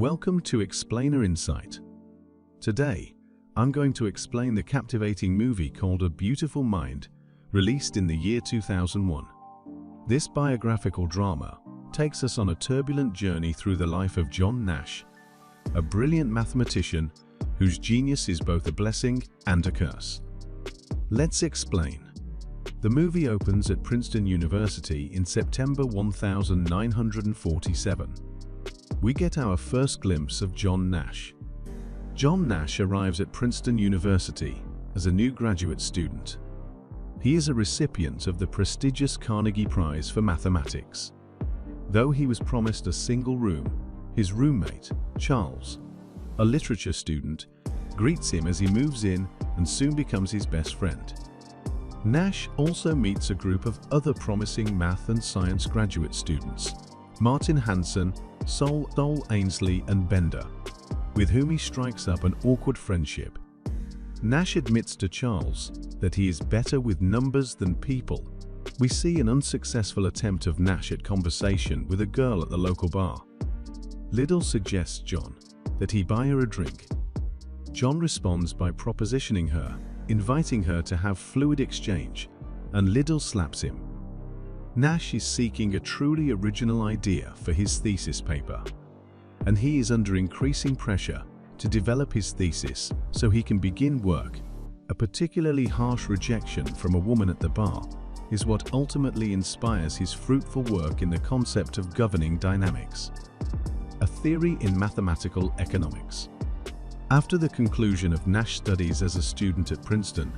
Welcome to Explainer Insight. Today, I'm going to explain the captivating movie called A Beautiful Mind, released in the year 2001. This biographical drama takes us on a turbulent journey through the life of John Nash, a brilliant mathematician whose genius is both a blessing and a curse. Let's explain. The movie opens at Princeton University in September 1947. We get our first glimpse of John Nash. John Nash arrives at Princeton University as a new graduate student. He is a recipient of the prestigious Carnegie Prize for Mathematics. Though he was promised a single room, his roommate, Charles, a literature student, greets him as he moves in and soon becomes his best friend. Nash also meets a group of other promising math and science graduate students, Martin Hansen, Sol Ainsley and Bender, with whom he strikes up an awkward friendship. Nash admits to Charles that he is better with numbers than people. We see an unsuccessful attempt of Nash at conversation with a girl at the local bar. Liddell suggests John that he buy her a drink. John responds by propositioning her, inviting her to have fluid exchange, and Liddell slaps him. Nash is seeking a truly original idea for his thesis paper, and he is under increasing pressure to develop his thesis so he can begin work. A particularly harsh rejection from a woman at the bar is what ultimately inspires his fruitful work in the concept of governing dynamics, a theory in mathematical economics. After the conclusion of Nash studies as a student at Princeton,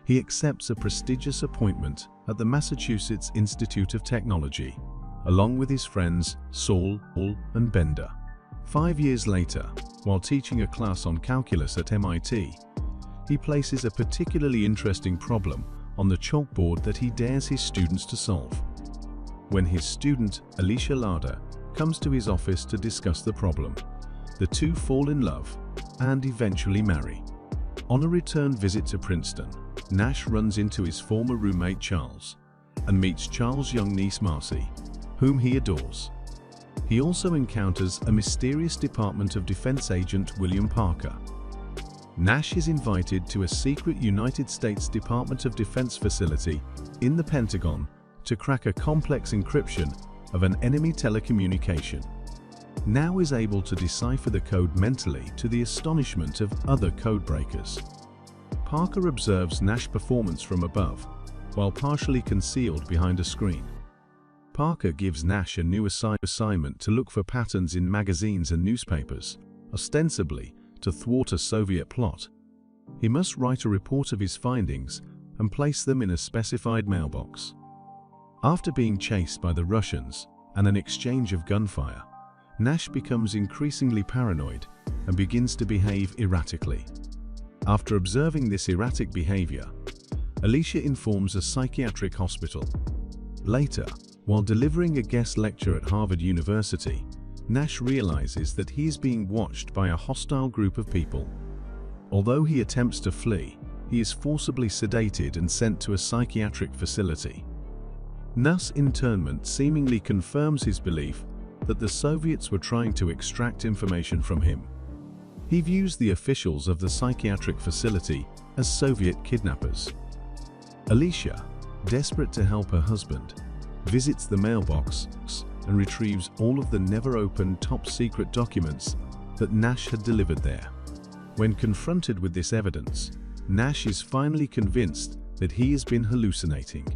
he accepts a prestigious appointment at the Massachusetts Institute of Technology, along with his friends Sol and Bender. 5 years later, while teaching a class on calculus at MIT, he places a particularly interesting problem on the chalkboard that he dares his students to solve. When his student, Alicia Larder, comes to his office to discuss the problem, the two fall in love and eventually marry. On a return visit to Princeton, Nash runs into his former roommate Charles and meets Charles' young niece Marcy, whom he adores. He also encounters a mysterious Department of Defense agent William Parker. Nash is invited to a secret United States Department of Defense facility in the Pentagon to crack a complex encryption of an enemy telecommunication. Nash is able to decipher the code mentally to the astonishment of other codebreakers. Parker observes Nash's performance from above, while partially concealed behind a screen. Parker gives Nash a new assignment to look for patterns in magazines and newspapers, ostensibly to thwart a Soviet plot. He must write a report of his findings and place them in a specified mailbox. After being chased by the Russians and an exchange of gunfire, Nash becomes increasingly paranoid and begins to behave erratically. After observing this erratic behavior, Alicia informs a psychiatric hospital. Later, while delivering a guest lecture at Harvard University, Nash realizes that he is being watched by a hostile group of people. Although he attempts to flee, he is forcibly sedated and sent to a psychiatric facility. Nash's internment seemingly confirms his belief that the Soviets were trying to extract information from him. He views the officials of the psychiatric facility as Soviet kidnappers. Alicia, desperate to help her husband, visits the mailbox and retrieves all of the never-opened top-secret documents that Nash had delivered there. When confronted with this evidence, Nash is finally convinced that he has been hallucinating.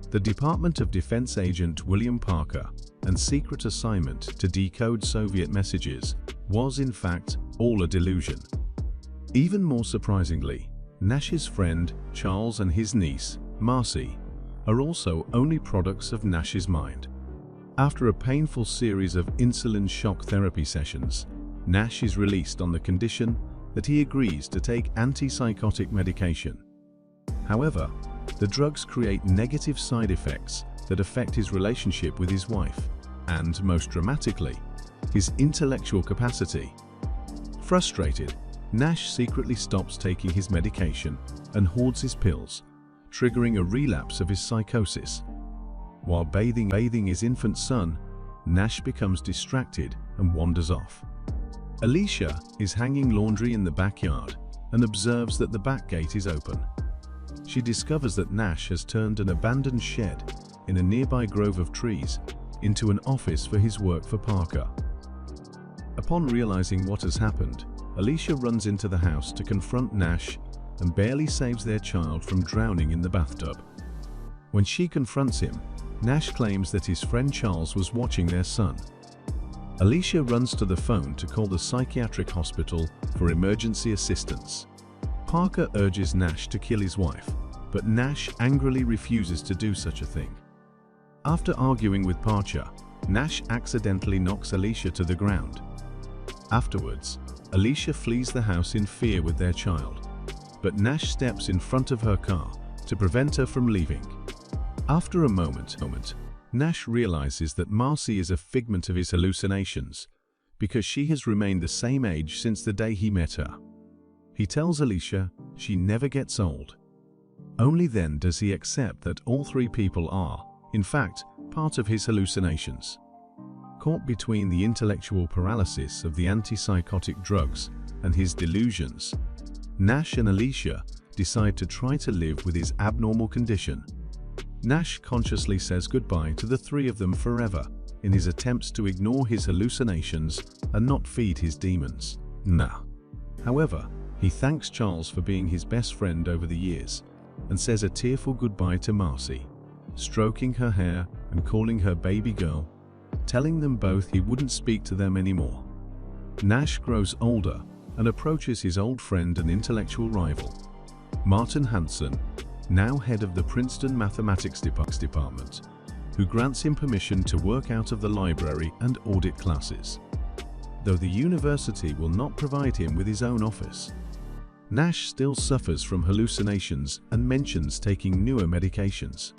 The Department of Defense agent William Parker and secret assignment to decode Soviet messages was in fact all a delusion. Even more surprisingly, Nash's friend Charles and his niece, Marcy, are also only products of Nash's mind. After a painful series of insulin shock therapy sessions, Nash is released on the condition that he agrees to take antipsychotic medication. However, the drugs create negative side effects that affect his relationship with his wife and, most dramatically, his intellectual capacity. Frustrated, Nash secretly stops taking his medication and hoards his pills, triggering a relapse of his psychosis. While bathing his infant son, Nash becomes distracted and wanders off. Alicia is hanging laundry in the backyard and observes that the back gate is open. She discovers that Nash has turned an abandoned shed in a nearby grove of trees into an office for his work for Parker. Upon realizing what has happened, Alicia runs into the house to confront Nash and barely saves their child from drowning in the bathtub. When she confronts him, Nash claims that his friend Charles was watching their son. Alicia runs to the phone to call the psychiatric hospital for emergency assistance. Parker urges Nash to kill his wife, but Nash angrily refuses to do such a thing. After arguing with Parker, Nash accidentally knocks Alicia to the ground. Afterwards, Alicia flees the house in fear with their child, but Nash steps in front of her car to prevent her from leaving. After a moment, Nash realizes that Marcy is a figment of his hallucinations because she has remained the same age since the day he met her. He tells Alicia she never gets old. Only then does he accept that all three people are, in fact, part of his hallucinations. Caught between the intellectual paralysis of the antipsychotic drugs and his delusions, Nash and Alicia decide to try to live with his abnormal condition. Nash consciously says goodbye to the three of them forever in his attempts to ignore his hallucinations and not feed his demons. However, he thanks Charles for being his best friend over the years and says a tearful goodbye to Marcy, stroking her hair and calling her baby girl, telling them both he wouldn't speak to them anymore. Nash grows older and approaches his old friend and intellectual rival, Martin Hansen, now head of the Princeton Mathematics Department, who grants him permission to work out of the library and audit classes, though the university will not provide him with his own office. Nash still suffers from hallucinations and mentions taking newer medications.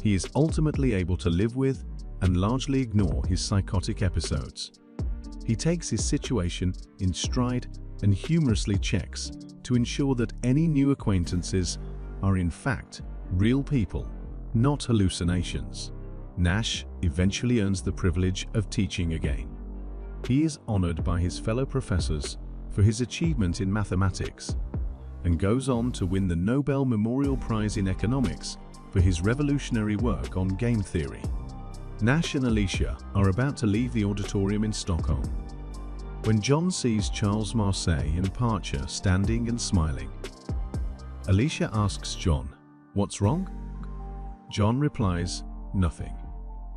He is ultimately able to live with and largely ignore his psychotic episodes. He takes his situation in stride and humorously checks to ensure that any new acquaintances are in fact real people, not hallucinations. Nash eventually earns the privilege of teaching again. He is honored by his fellow professors for his achievement in mathematics and goes on to win the Nobel Memorial Prize in Economics for his revolutionary work on game theory. Nash and Alicia are about to leave the auditorium in Stockholm when John sees Charles Marseille and Parker standing and smiling. Alicia asks John, "What's wrong?" John replies, "Nothing."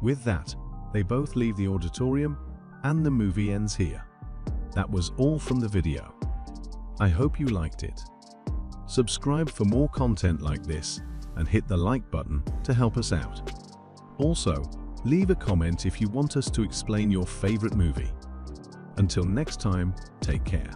With that, they both leave the auditorium and the movie ends here. That was all from the video. I hope you liked it. Subscribe for more content like this and hit the like button to help us out. Also, leave a comment if you want us to explain your favorite movie. Until next time, take care.